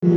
Senhor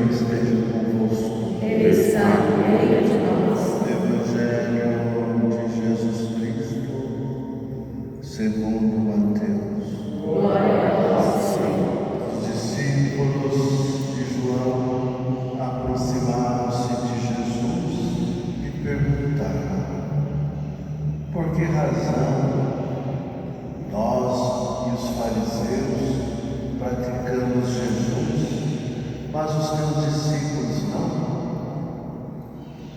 esteja convosco. Ele está no meio de nós. Evangelho de Jesus Cristo, segundo Mateus. Glória a vós, Senhor. Os discípulos de João aproximaram-se de Jesus e perguntaram: por que razão nós e os fariseus praticamos Jesus, mas os teus discípulos não?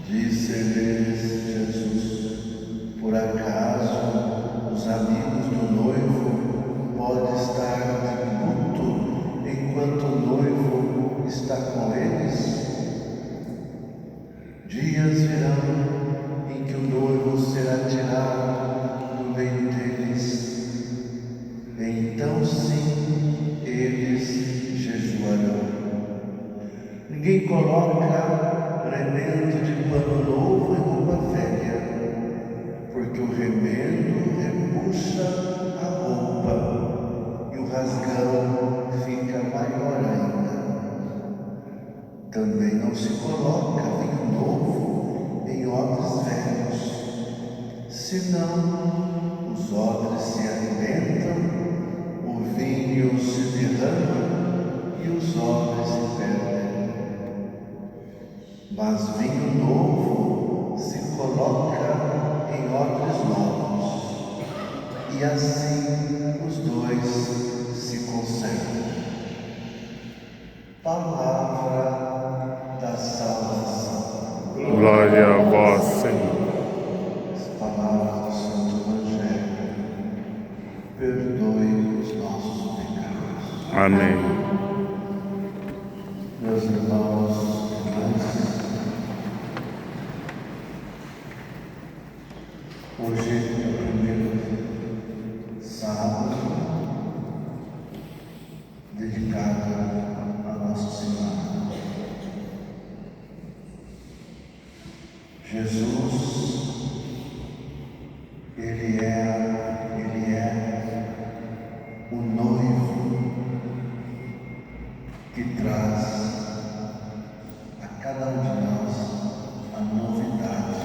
Disse-lhes Jesus: por acaso os amigos do noivo podem estar de luto enquanto o noivo está com eles? Dias virão em que o noivo será tirado do meio deles, então sim eles jejuarão. Ninguém coloca remendo de pano novo em roupa velha, porque o remendo repuxa a roupa e o rasgão fica maior ainda. Também não se coloca vinho novo em odres velhos, senão os odres se arrebentam, o vinho se derrama e os odres se perdem. Mas vinho novo se coloca em odres novos, e assim os dois se conservam. Palavra da salvação. Glória a vós, Senhor. As palavras do Santo Evangelho. Perdoe os nossos pecados. Amém. Meus irmãos e irmãs, hoje é o primeiro sábado dedicado a Nossa Senhora. Jesus, Ele é o noivo que traz a cada um de nós a novidade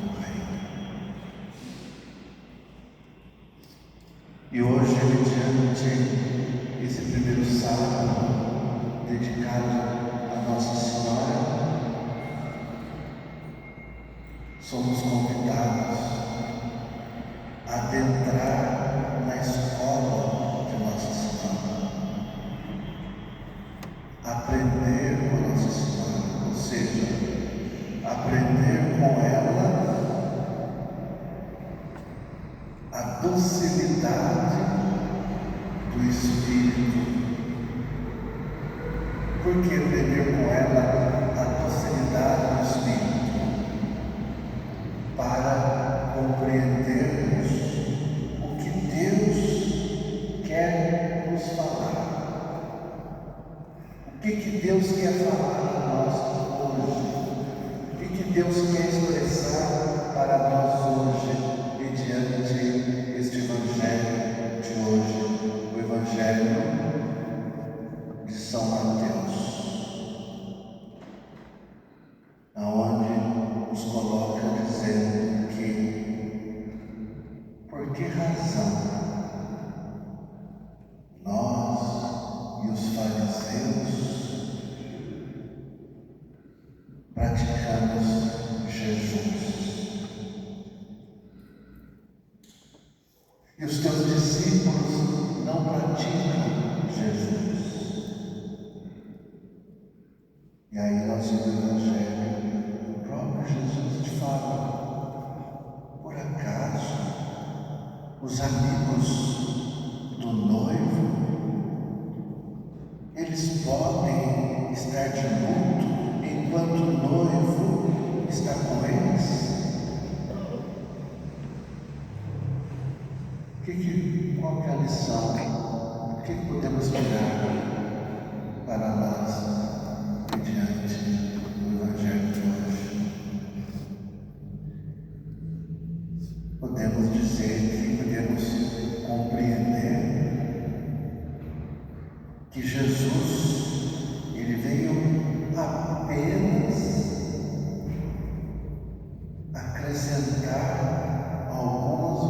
do reino. E hoje, mediante esse primeiro sábado dedicado a Nossa Senhora, somos convidados a adentrar na escola de Nossa Senhora, aprender com a Nossa Senhora, ou seja, aprender com ela a docilidade do Espírito. Por que aprender com ela a docilidade do Espírito? Para compreendermos o que Deus quer nos falar. O que Deus quer falar a nós hoje? O que Deus quer expressar para nós hoje, mediante este Evangelho de hoje, o Evangelho de São Mateus, aonde nos coloca dizendo que, por que razão nós e os fariseus praticamos Jesus e os teus discípulos não praticam Jesus? E aí nós vemos o Evangelho, o próprio Jesus te fala: por acaso os amigos do noivo, eles podem estar de luto enquanto o noivo está com eles? Qual que é a lição? O que podemos tirar para nós mediante o Evangelho de hoje? Podemos dizer que podemos compreender que Jesus, ele veio apenas acrescentar algumas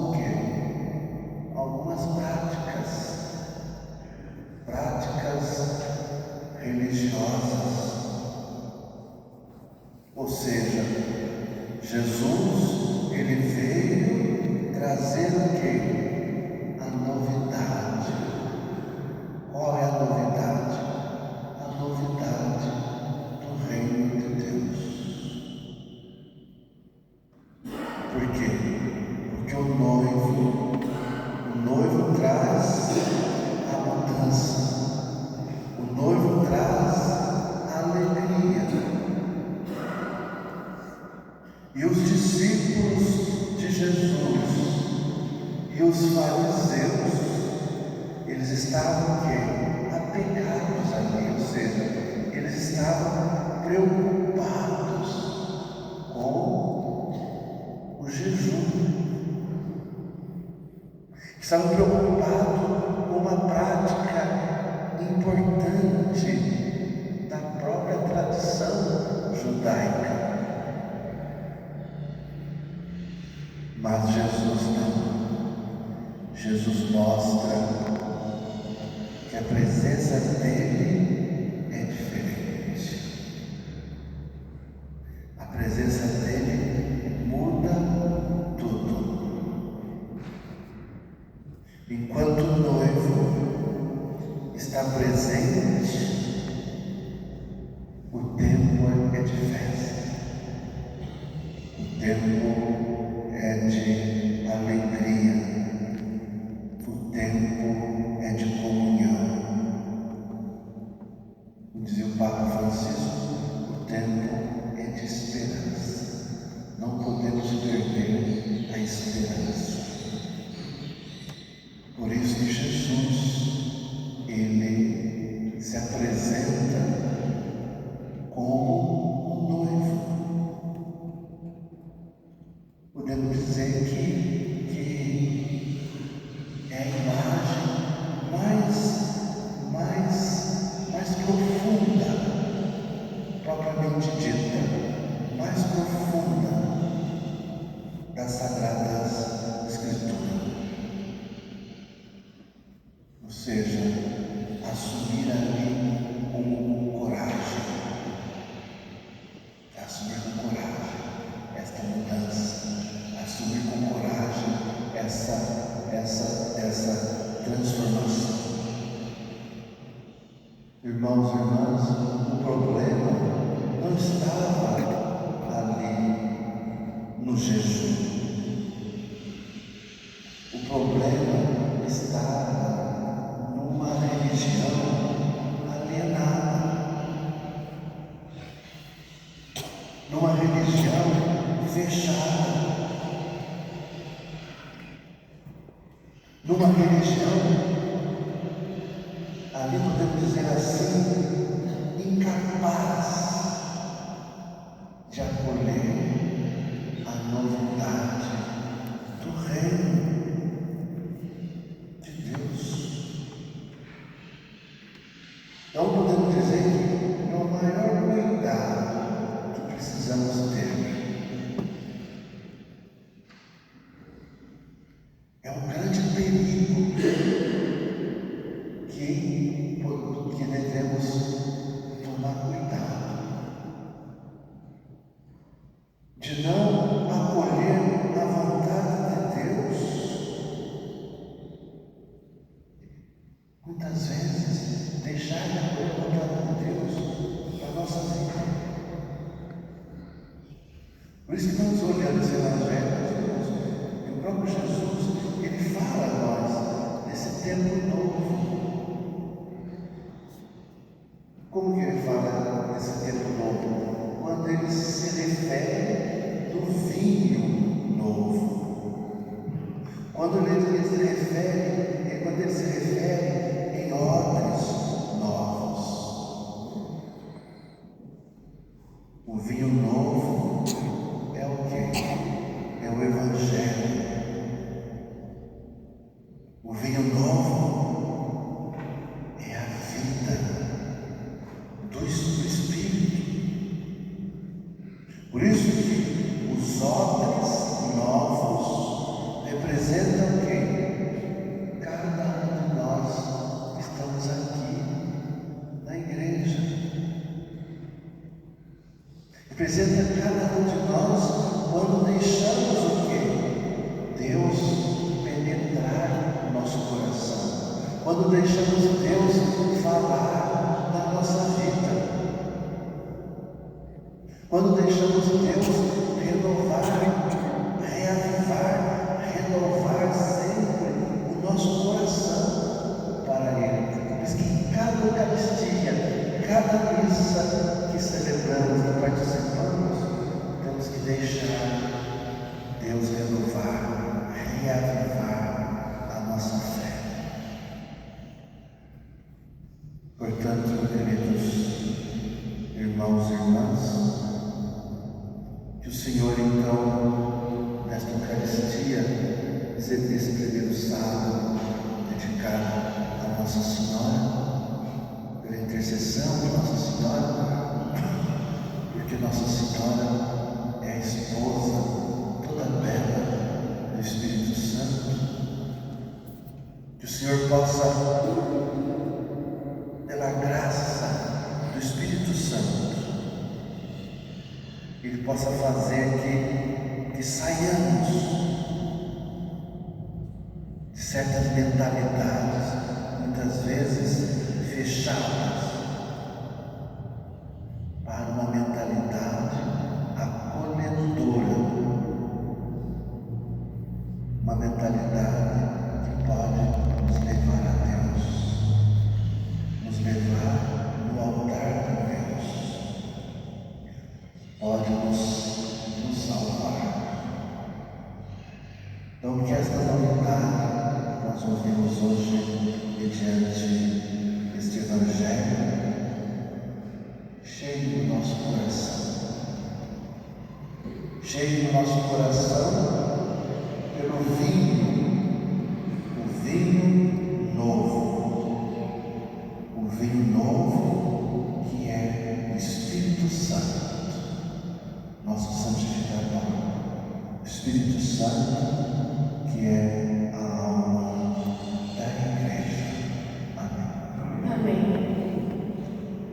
práticas religiosas. Ou seja, Jesus, ele veio trazer o quê? A novidade. Qual é a novidade? A novidade do reino de Deus. Por quê? Porque o noivo traz a mudança, o noivo traz a alegria. E os discípulos de Jesus e os fariseus, eles estavam o quê? Apegados ali, ou seja, eles estavam preocupados com o jejum. Estavam preocupados com uma prática importante da própria tradição judaica. Mas Jesus não. Jesus mostra que a presença dele é diferente. A presença dele muda tudo. Enquanto o noivo está presente, o tempo é de festa. O tempo é de alegria. O tempo é de comunhão. Dizia o Papa Francisco, o tempo é de esperança. Não podemos perder a esperança. Por isso que Jesus, ele se apresenta como um noivo. Podemos dizer que é a imagem mais profunda, propriamente dita, mais profunda das Sagradas Escrituras. Ou seja, assumir ali com coragem, assumir com coragem esta mudança, assumir com coragem essa transformação. Irmãos e irmãs, o problema não estava ali no jejum. O problema estava numa religião alienada, numa religião fechada, numa religião, ali podemos dizer assim, incapaz de acolher a novidade do reino de Deus. Então podemos dizer que é o maior cuidado que precisamos ter. É um grande perigo que devemos tomar cuidado de não acolher a vontade de Deus. Muitas vezes deixar de acolher a vontade de Deus para a nossa vida. Por isso que nós olhamos esse evangelho, e o próprio Jesus, ele fala a nós desse tempo novo. Como que ele fala desse tempo novo? Quando ele se refere do vinho novo. Quando ele se refere em odres novos. O vinho novo é o quê? É o Evangelho. O vinho novo é a vida. representa cada um de nós quando deixamos o quê? Deus penetrar no nosso coração. Quando deixamos Deus falar na nossa vida. Quando deixamos Deus renovar, reavivar, renovar sempre o nosso coração para Ele. Por isso que em cada Eucaristia, cada missa que celebramos e participamos, temos que deixar Deus renovar, reavivar a nossa fé. Portanto, queridos irmãos e irmãs, que o Senhor, então, nesta Eucaristia, esse primeiro sábado, dedicado a Nossa Senhora, pela intercessão de Nossa Senhora, porque Nossa Senhora é a esposa toda bela do Espírito Santo, que o Senhor possa, pela graça do Espírito Santo, Ele possa fazer que saiamos de certas mentalidades, muitas vezes fechadas, para uma mentalidade acolhedora, uma mentalidade que pode nos levar a Deus, nos levar no altar de Deus, pode nos salvar. Então, que esta novidade nós ouvimos hoje mediante este Evangelho, cheio do nosso coração, cheio do nosso coração pelo o vinho novo que é o Espírito Santo, nosso santificador, o Espírito Santo que é